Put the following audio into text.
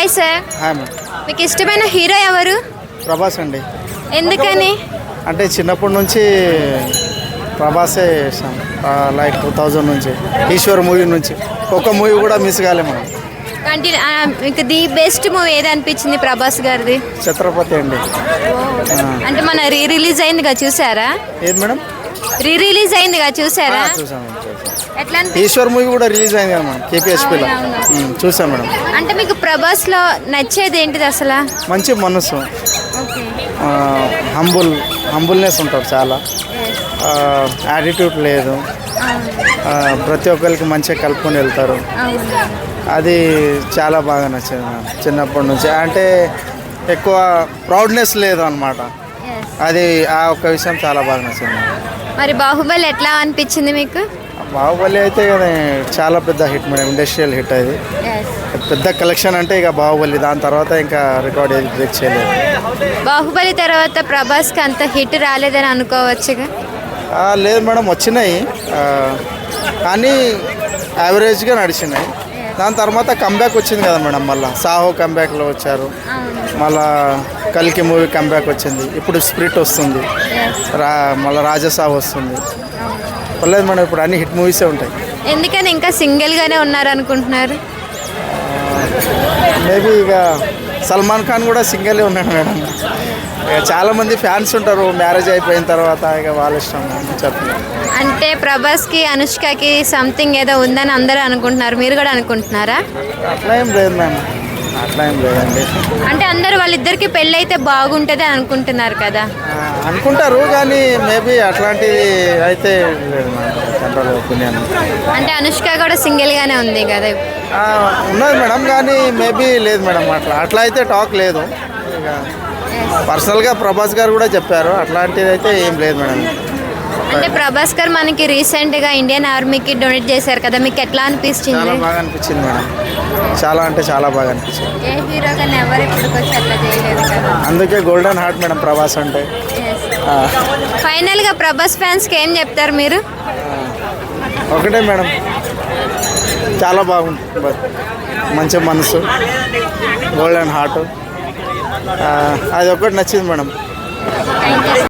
Hi sir. Hi ma'am. మీకు ఇష్టమైన hero ఎవరు? ప్రభాస్ అండి. ఎందుకని? అంటే చిన్నప్పటి నుంచి ప్రభాసే ఇష్టం. లైక్ 2000 నుంచి ఈశ్వర్ మూవీ నుంచి ఒక మూవీ కూడా మిస్ కాలే మనం. మీకు ది బెస్ట్ మూవీ ఏది అనిపించింది ప్రభాస్ గారిది? ఛత్రపతి అండి. అంటే మన రిలీజ్ అయిందిగా, చూసారా? ఏది మేడం? రిలీజ్ అయిందిగా, చూసారా? చూసాం. ఎట్లా ఈశ్వర్ మూవీ కూడా రిలీజ్ అయింది కదా మేడం, కేపీహెచ్పీలో. చూసాం మేడం. అంటే మీకు ప్రభాస్ లో నచ్చేది ఏంటిది అసలు? మంచి మనసు, హంబుల్నెస్ ఉంటారు చాలా, యాటిట్యూడ్ లేదు, ప్రతి ఒక్కరికి మంచిగా కలుపుకొని వెళ్తారు. అది చాలా బాగా నచ్చింది మేడం చిన్నప్పటి నుంచి. అంటే ఎక్కువ ప్రౌడ్నెస్ లేదు అనమాట. అది ఆ ఒక్క విషయం చాలా బాగా నచ్చింది. మరి బాహుబలి ఎట్లా అనిపించింది మీకు? బాహుబలి అయితే చాలా పెద్ద హిట్ మేడం, ఇండస్ట్రియల్ హిట్. అది పెద్ద కలెక్షన్ అంటే ఇక బాహుబలి, దాని తర్వాత ఇంకా రికార్డ్ ఏది బ్రేక్ చేయలేదు. బాహుబలి తర్వాత ప్రభాస్కి అంత హిట్ రాలేదని అనుకోవచ్చుగా? లేదు మేడం, వచ్చినాయి కానీ యావరేజ్గా నడిచినాయి. దాని తర్వాత కంబ్యాక్ వచ్చింది కదా మేడం, మళ్ళీ సాహో కంబ్యాక్లో వచ్చారు, మళ్ళా కల్కి మూవీ కంబ్యాక్ వచ్చింది, ఇప్పుడు స్పిరిట్ వస్తుంది, మళ్ళీ రాజసాహ్ వస్తుంది. పర్లేదు మేడం, ఇప్పుడు అన్ని హిట్ మూవీసే ఉంటాయి. ఎందుకని ఇంకా సింగిల్గానే ఉన్నారు అనుకుంటున్నారు? మేబీ ఇక సల్మాన్ ఖాన్ కూడా సింగిలే ఉన్నాడు మేడం. ఇక చాలామంది ఫ్యాన్స్ ఉంటారు మ్యారేజ్ అయిపోయిన తర్వాత, ఇక వాళ్ళ ఇష్టం చెప్తున్నారు. అంటే ప్రభాస్కి అనుష్కకి సంథింగ్ ఏదో ఉందని అందరూ అనుకుంటున్నారు, మీరు కూడా అనుకుంటున్నారా? అట్లా ఏం లేదు మ్యామ్, అట్లా ఏం లేదండి. అంటే అందరూ వాళ్ళిద్దరికి పెళ్ళి అయితే బాగుంటుంది అని అనుకుంటున్నారు కదా? అనుకుంటారు కానీ మేబీ అట్లాంటిది అయితే లేదు మేడం, జనరల్ ఒపీనియన్. అంటే అనుష్క కూడా సింగిల్గానే ఉంది కదా? ఉన్నది మేడం, కానీ మేబీ లేదు మేడం, అట్లా అయితే టాక్ లేదు. ఇక పర్సనల్గా ప్రభాస్ గారు కూడా చెప్పారు, అట్లాంటిది అయితే ఏం లేదు మేడం. అంటే ప్రభాస్ గారు మనకి రీసెంట్గా ఇండియన్ ఆర్మీకి డొనేట్ చేశారు కదా, మీకు ఎట్లా అనిపించింది? చాలా బాగా అనిపించింది మేడం, చాలా అంటే చాలా బాగా అనిపించింది. ఏ హీరో కానీ ఎవరు ఇప్పటికొచ్చి అట్లా చేయలేదు కదా, అందుకే గోల్డెన్ హార్ట్ మేడం ప్రభాస్ అంటే. ఫైనల్గా ప్రభాస్ ఫ్యాన్స్కి ఏం చెప్తారు మీరు? ఒకటే మేడం, చాలా బాగుంటుంది, మంచి మనసు, గోల్డెన్ హార్ట్, అది ఒకటి నచ్చింది మేడం.